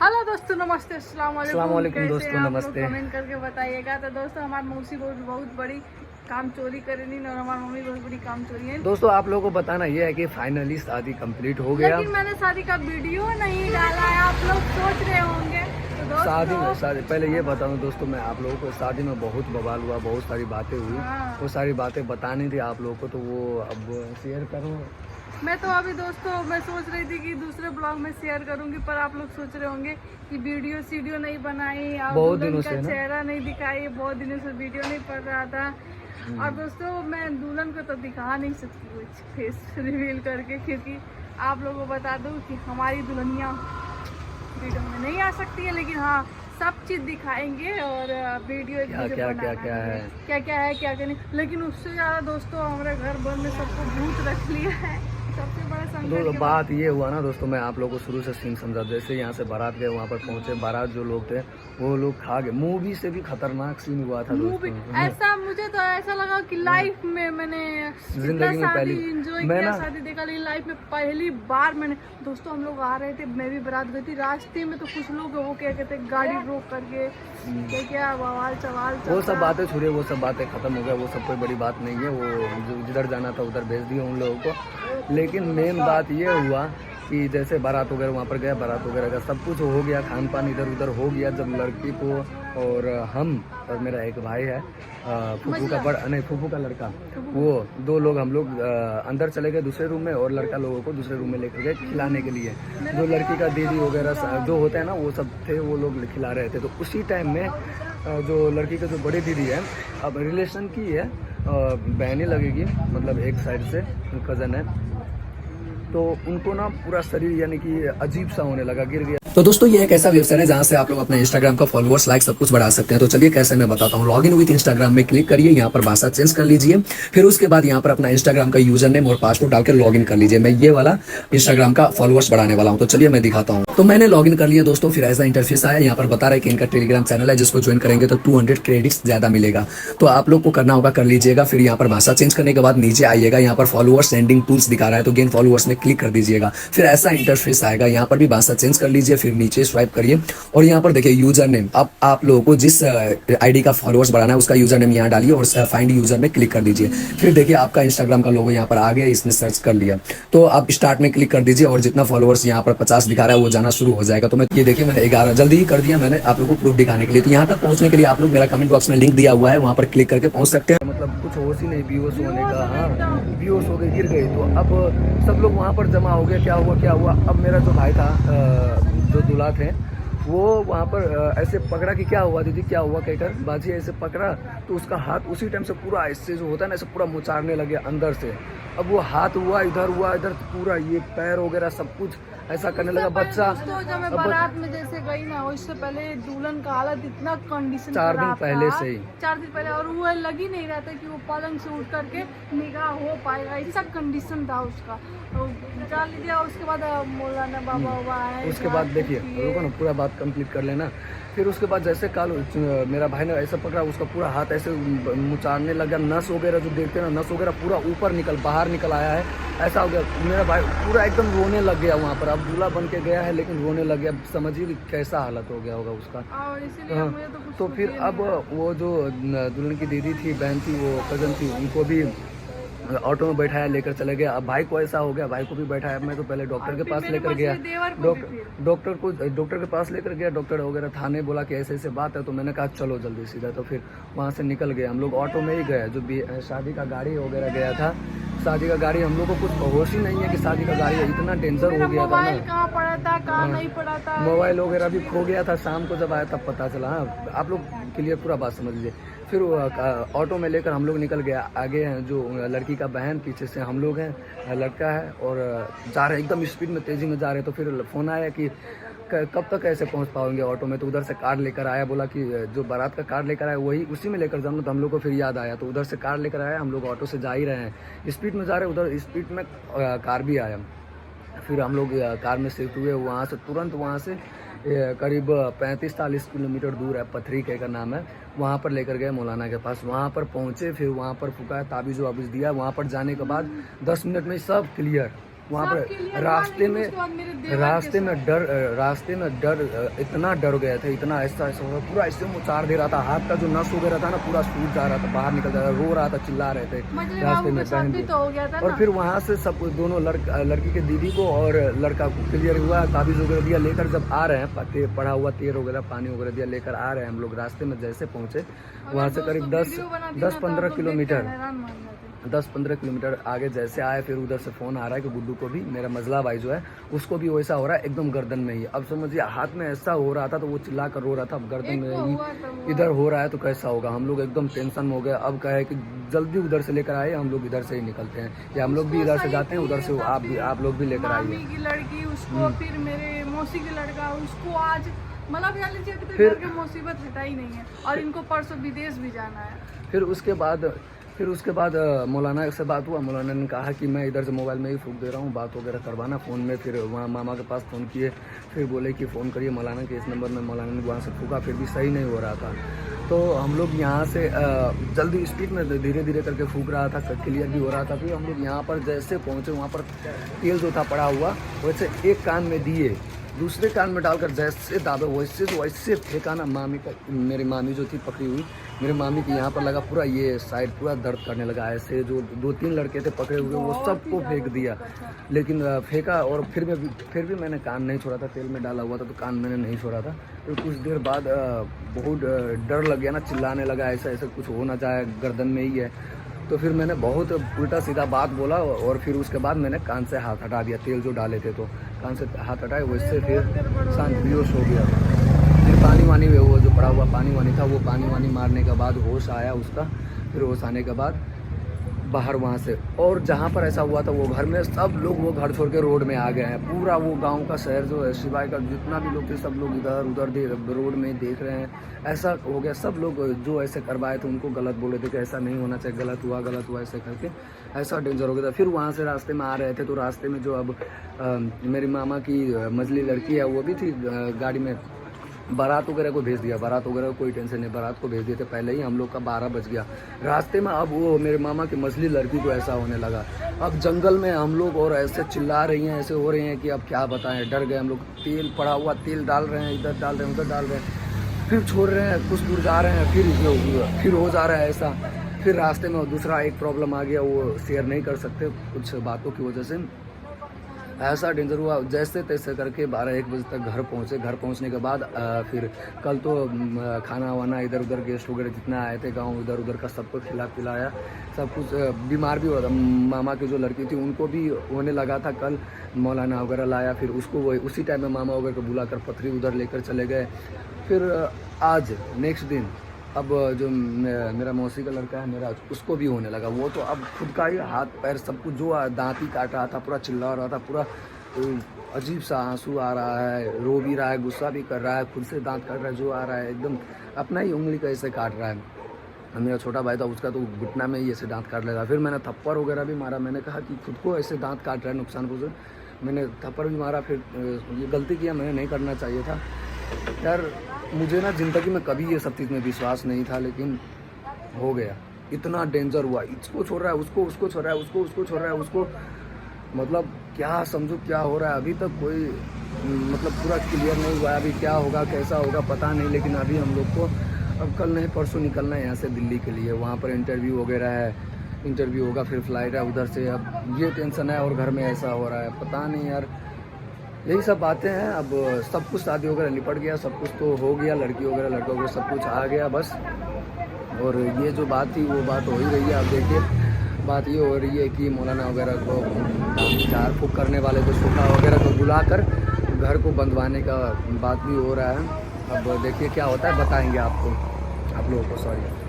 Hello दोस्तों, नमस्ते, अस्सलाम वालेकुम दोस्तों, नमस्ते। कमेंट करके बताइएगा। तो दोस्तों, हमारी मौसी बहुत बड़ी काम चोरी करेनी और हमारी मम्मी बहुत बड़ी काम चोरी है। दोस्तों, आप लोगों को बताना ये है कि फाइनली शादी कंप्लीट हो गया। लेकिन मैंने शादी का वीडियो नहीं डाला है, आप लोग सोच रहे होंगे। तो दोस्तों, शादी पहले ये बताऊं दोस्तों, मैं आप लोगों को शादी में बहुत बवाल हुआ, बहुत सारी बातें हुई। वो सारी बातें बतानी थी आप लोगों को, तो वो अब शेयर करूँ। मैं तो अभी दोस्तों मैं सोच रही थी कि दूसरे ब्लॉग में शेयर करूंगी, पर आप लोग सोच रहे होंगे कि वीडियो नहीं बनाई और बहुत दिनों का से चेहरा नहीं दिखाई, बहुत दिनों से वीडियो नहीं पड़ रहा था। और दोस्तों, मैं दुल्हन को तो दिखा नहीं सकती कुछ फेस रिवील करके, क्योंकि आप लोगों को बता दूं कि हमारी दुल्हनिया वीडियो में नहीं आ सकती है, लेकिन हाँ सब चीज दिखाएंगे और वीडियो क्या नहीं। लेकिन उससे ज्यादा दोस्तों, हमारे घर भर में सबको भूत रख लिया है। सबसे बड़ा संकट बात ये हुआ ना दोस्तों, मैं आप लोगों को शुरू से सीन समझा। जैसे यहाँ से बारात गए, वहाँ पर पहुँचे, बारात जो लोग थे वो लोग खा गए। मूवी से भी खतरनाक सीन हुआ था दोस्तों। ऐसा मुझे तो ऐसा लगा कि लाइफ में मैंने जिंदगी में पहली एंजॉय किया, शादी देखा, लेकिन लाइफ में पहली बार मैंने दोस्तों, हम लोग आ रहे थे, मैं भी बारात गई थी, रास्ते में तो कुछ लोग वो क्या कहते गाड़ी रोक करके क्या बवाल चवाल, वो सब बातें छोड़िए, वो सब बातें खत्म हो गया, वो सब कोई बड़ी बात नहीं है। वो जो जिधर जाना था उधर भेज दिया उन लोगों को। लेकिन मेन बात ये हुआ कि जैसे बारात वगैरह वहाँ पर गया, बारात वगैरह का सब कुछ हो गया, खान पान इधर उधर हो गया। जब लड़की को और हम और मेरा एक भाई है, फूफू का लड़का, वो दो लोग हम लोग अंदर चले गए दूसरे रूम में, और लड़का लोगों को दूसरे रूम में लेकर गए खिलाने के लिए। जो लड़की का दीदी वगैरह जो होता है ना, वो सब थे, वो लोग खिला रहे थे। तो उसी टाइम में जो लड़की का जो बड़ी दीदी है, अब रिलेशन की है, बहनी लगेगी, मतलब एक साइड से कज़न है, तो उनको ना पूरा शरीर यानी कि अजीब सा होने लगा, गिर गया। तो दोस्तों, ये एक ऐसा वेबसाइट है जहाँ से आप लोग अपने इंस्टाग्राम का फॉलोअर्स, लाइक सब कुछ बढ़ा सकते हैं। तो चलिए कैसे मैं बताता हूँ। लॉगिन विद इंस्टाग्राम में क्लिक करिए, यहाँ पर भाषा चेंज कर लीजिए, फिर उसके बाद यहाँ पर अपना इंस्टाग्राम का यूजर नेम और पासवर्ड डालकर लॉगिन कर लीजिए। मैं ये वाला इंस्टाग्राम का फॉलोअर्स बढ़ाने वाला हूँ, तो चलिए मैं दिखाता हूँ। तो मैंने लॉगिन कर लिया दोस्तों। फिर ऐसा इंटरफेस आया, यहाँ पर बता रहा है कि इनका टेलीग्राम चैनल है, जिसको ज्वाइन करेंगे तो 200 क्रेडिट्स ज्यादा मिलेगा। तो आप लोग को करना होगा, कर लीजिएगा। फिर यहाँ पर भाषा चेंज करने के बाद नीचे आइएगा, यहाँ पर फॉलोअर्स सेंडिंग टूल्स दिखा रहा है, तो गेन फॉलोअर्स में क्लिक कर दीजिएगा। फिर ऐसा इंटरफेस आएगा, यहाँ पर भी भाषा चेंज कर लीजिए, फिर नीचे स्वाइप करिए और यहाँ पर देखिए यूजर नेम। अब आप लोगों को जिस आईडी का फॉलोअर्स बढ़ाना है उसका यूजर नेम यहाँ डालिए और फाइंड यूजर में क्लिक कर दीजिए। फिर देखिए आपका इंस्टाग्राम का लोगो यहाँ पर आ गया, इसने सर्च कर लिया, तो आप स्टार्ट में क्लिक कर दीजिए और जितना फॉलोअर्स यहाँ पर 50 दिखा रहा है वो जाना शुरू हो जाएगा। तो मैं ये देखिए, मैंने 11 जल्दी ही कर दिया मैंने आप लोगों को प्रूफ दिखाने के लिए। तो यहाँ तक पहुंचने के लिए आप लोग मेरा कमेंट बॉक्स में लिंक दिया हुआ है, वहाँ पर क्लिक करके पहुंच सकते हैं। मतलब कुछ होश ही नहीं, बेहोश होने का। हाँ, बेहोश हो गए, गिर गई। तो अब सब लोग वहाँ पर जमा हो गए। क्या हुआ। अब मेरा जो भाई था, जो दूल्हा थे, वो वहाँ पर ऐसे पकड़ा कि क्या हुआ दीदी, क्या हुआ कहकर बाजी ऐसे पकड़ा, तो उसका हाथ उसी टाइम से पूरा ऐसे जो होता है ना, ऐसे पूरा मुचारने लगे अंदर से। अब वो हाथ हुआ इधर, पूरा ये पैर वगैरह सब कुछ ऐसा करने लगा बच्चा। जब मैं बारात में जैसे गई ना, उससे पहले दुल्हन का हालत इतना कंडीशन 4 दिन पहले से ही, 4 दिन पहले, और वो लग ही नहीं रहा था कि वो पलंग से उठ करके निगाह हो पाएगा, ऐसा कंडीशन था उसका। जान लीजिए, उसके बाद मौलाना बाबा हुआ है। उसके बाद देखिए, रुको ना, पूरा बात कंप्लीट कर लेना। फिर उसके बाद जैसे काल मेरा भाई ने ऐसा पकड़ा, उसका पूरा हाथ ऐसे मुचारने लगा, नस वगैरह जो देखते हैं ना, नस वगैरह पूरा ऊपर बाहर निकल आया है, ऐसा हो गया। मेरा भाई पूरा एकदम रोने लग गया वहाँ पर। अब दूल्हा बन के गया है लेकिन रोने लग गया। समझिए कैसा हालत हो गया होगा उसका। हाँ, तो फिर अब वो जो दुल्हन की दीदी थी, बहन थी, वो कजन थी, उनको भी ऑटो में बैठाया, लेकर चले गया। अब भाई को ऐसा हो गया, भाई को भी बैठाया। मैं तो पहले डॉक्टर के पास लेकर गया, डॉक्टर के पास लेकर गया। डॉक्टर वगैरह थाने बोला कि ऐसे बात है, तो मैंने कहा चलो जल्दी सीधा। तो फिर वहाँ से निकल गए हम लोग, ऑटो में ही गए। जो शादी का गाड़ी वगैरह गया था, शादी का गाड़ी, हम लोग को कुछ होश ही नहीं है कि शादी का गाड़ी इतना डेंजर हो गया था ना। कहाँ पड़ा था, कहाँ नहीं पड़ा था, मोबाइल वगैरह भी खो गया था। शाम को जब आया तब पता चला। हाँ, आप लोग क्लियर पूरा बात समझ लीजिए। फिर ऑटो में लेकर हम लोग निकल गया। आगे हैं जो लड़की का बहन, पीछे से हम लोग हैं, लड़का है, और जा रहे एकदम स्पीड में, तेजी में जा रहे। तो फिर फ़ोन आया कि कब तक ऐसे पहुंच पाओगे ऑटो में। तो उधर से कार लेकर आया, बोला कि जो बारात का कार लेकर आया वही उसी में लेकर जाऊँ। तो हम लोग को फिर याद आया, तो उधर से कार लेकर आया। हम लोग ऑटो से जा ही रहे हैं, स्पीड में जा रहे, उधर स्पीड में कार भी आया। फिर हम लोग कार में शिफ्ट हुए। वहाँ से तुरंत वहाँ से करीब 35-40 किलोमीटर दूर है, पथरी का नाम है, वहाँ पर लेकर गए मौलाना के पास। वहाँ पर पहुँचे, फिर वहाँ पर फुकाया, ताबीज़ वाबीज़ दिया। वहाँ पर जाने के बाद 10 मिनट में सब क्लियर, वहाँ सबके लिए पर अरमान है, लेकिन उसके बाद मेरे देवर रास्ते में डर इतना डर गए थे, इतना ऐसा ऐसा हो रहा, पूरा ऐसे मुचार दे रहा था, हाथ का जो नस वगैरह था ना पूरा सूज जा रहा था, बाहर निकल जा रहा, रो रहा था, चिल्ला रहे थे मजरे रास्ते बाबू में के साथ बहन भी को। तो हो गया था और ना। फिर वहाँ से सब दोनों लड़की के दीदी को और लड़का को क्लियर हुआ, ताबीज़ वगैरह दिया, लेकर जब आ रहे हैं पढ़ा हुआ तेल वगैरह पानी वगैरह दिया, लेकर आ रहे हैं हम लोग। रास्ते में जैसे पहुँचे वहाँ से करीब 10-15 किलोमीटर 10-15 किलोमीटर आगे जैसे आए, फिर उधर से फ़ोन आ रहा है कि गुड्डू को भी, मेरा मजला भाई जो है उसको भी वैसा हो रहा है, एकदम गर्दन में ही। अब समझिए हाथ में ऐसा हो रहा था तो वो चिल्ला कर रो रहा था, अब गर्दन में ही इधर हो रहा है तो कैसा होगा। हम लोग एकदम टेंशन में हो गए। अब कहे कि जल्दी उधर से लेकर आए, हम लोग इधर से ही निकलते हैं, या हम लोग भी इधर से जाते हैं, उधर से आप लोग भी लेकर आइए। मामी की लड़की उसको, फिर मेरे मौसी की लड़का उसको, आज मतलब जान लीजिए अभी तक घर की मुसीबत हटा ही नहीं है, और इनको परसों विदेश भी जाना है। फिर उसके बाद मौलाना से बात हुआ। मौलाना ने कहा कि मैं इधर से मोबाइल में ही फूंक दे रहा हूँ, बात वगैरह करवाना फ़ोन में। फिर वहाँ मामा के पास फ़ोन किए, फिर बोले कि फ़ोन करिए मौलाना के इस नंबर में। मौलाना ने वहाँ से फूका, फिर भी सही नहीं हो रहा था। तो हम लोग यहाँ से जल्दी स्पीड में धीरे धीरे करके फूक रहा था, क्लियर भी हो रहा था। फिर हम लोग यहाँ पर जैसे पहुँचे, वहाँ पर तेल जो था पड़ा हुआ, वैसे एक कान में दिए, दूसरे कान में डालकर जैसे दाबे वैसे फेंका ना। मेरी मामी जो थी पकड़ी हुई, मेरे मामी की यहाँ पर लगा पूरा, ये साइड पूरा दर्द करने लगा। ऐसे जो 2-3 लड़के थे पकड़े हुए, वो सबको फेंक दिया, लेकिन फेंका। और फिर भी मैंने कान नहीं छोड़ा था, तेल में डाला हुआ था तो कान मैंने नहीं छोड़ा था। फिर कुछ देर बाद बहुत डर लग गया ना, चिल्लाने लगा, ऐसा ऐसा कुछ हो ना जाए, गर्दन में ही है। तो फिर मैंने बहुत उल्टा सीधा बात बोला, और फिर उसके बाद मैंने कान से हाथ हटा दिया। तेल जो डाले थे तो कान से हाथ हटाए, वैसे फिर शांत बेहोश हो गया। फिर पानी वानी वो जो पड़ा हुआ पानी वानी था, वो पानी वानी मारने के बाद होश आया उसका। फिर होश आने के बाद बाहर वहाँ से, और जहाँ पर ऐसा हुआ था वो घर में सब लोग वो घर छोड़ के रोड में आ गए हैं। पूरा वो गांव का शहर जो है सिवाय का जितना भी लोग थे, सब लोग इधर उधर रोड में देख रहे हैं। ऐसा हो गया, सब लोग जो ऐसे करवाए थे उनको गलत बोले थे कि ऐसा नहीं होना चाहिए, गलत हुआ ऐसे करके ऐसा डेंजर हो गया था। फिर वहाँ से रास्ते में आ रहे थे, तो रास्ते में जो अब मेरी मामा की मझली लड़की है वो भी थी गाड़ी में। बारात वगैरह को भेज दिया, बारात वगैरह कोई टेंशन नहीं, बारात को भेज दिए थे पहले ही। हम लोग का 12 बज गया रास्ते में। अब वो मेरे मामा की मछली लड़की को ऐसा होने लगा। अब जंगल में हम लोग, और ऐसे चिल्ला रही हैं, ऐसे हो रही हैं कि अब क्या बताएं, डर गए हम लोग। तेल पड़ा हुआ, तेल डाल रहे हैं, इधर डाल रहे हैं, उधर डाल रहे हैं, फिर छोड़ रहे हैं, कुछ दूर जा रहे हैं, फिर हो जा रहा है ऐसा। फिर रास्ते में दूसरा एक प्रॉब्लम आ गया, वो शेयर नहीं कर सकते कुछ बातों की वजह से। ऐसा डेंजर हुआ, जैसे तैसे करके 12-1 बजे तक घर पहुँचे। घर पहुँचने के बाद फिर कल तो खाना वाना इधर उधर गेस्ट वगैरह जितना आए थे गांव इधर उधर का सबको खिला पिलाया, सब कुछ। बीमार भी हो रहा था, मामा की जो लड़की थी उनको भी होने लगा था। कल मौलाना वगैरह लाया, फिर उसको वही उसी टाइम में मामा वगैरह को बुला कर पथरी उधर लेकर चले गए। फिर आज नेक्स्ट दिन अब जो मेरा मौसी का लड़का है मेरा, उसको भी होने लगा। वो तो अब खुद का ही हाथ पैर सब कुछ, जो दांत ही काट रहा था, पूरा चिल्ला रहा था, पूरा अजीब सा आंसू आ रहा है, रो भी रहा है, गुस्सा भी कर रहा है, खुद से दांत काट रहा है, जो आ रहा है एकदम अपना ही उंगली का ऐसे काट रहा है। मेरा छोटा भाई था, उसका तो घुटना में ही ऐसे दांत काट लेगा। फिर मैंने थप्पड़ वगैरह भी मारा, मैंने कहा कि खुद को ऐसे दांत काट रहा है, नुकसान पहुँचे, मैंने थप्पड़ भी मारा। फिर ये गलती किया, मैंने नहीं करना चाहिए था यार। मुझे ना ज़िंदगी में कभी ये सब चीज़ में विश्वास नहीं था, लेकिन हो गया। इतना डेंजर हुआ, इसको छोड़ रहा है उसको छोड़ रहा है, उसको छोड़ रहा है उसको, मतलब क्या समझो क्या हो रहा है। अभी तक कोई मतलब पूरा क्लियर नहीं हुआ है, अभी क्या होगा कैसा होगा पता नहीं। लेकिन अभी हम लोग को अब कल नहीं परसों निकलना है यहाँ से दिल्ली के लिए, वहाँ पर इंटरव्यू वगैरह है, इंटरव्यू होगा, फिर फ्लाइट है उधर से। अब ये टेंशन है, और घर में ऐसा हो रहा है, पता नहीं यार। यही सब बातें हैं। अब सब कुछ शादी वगैरह निपट गया, सब कुछ तो हो गया, लड़की वगैरह लड़का वगैरह सब कुछ आ गया बस। और ये जो बात थी वो बात हो ही रही है। अब देखिए बात ये हो रही है कि मौलाना वगैरह को झाड़ फूँक करने वाले को सूखा वगैरह को बुलाकर घर को बंधवाने का बात भी हो रहा है। अब देखिए क्या होता है, बताएंगे आप लोगों को। सॉरी।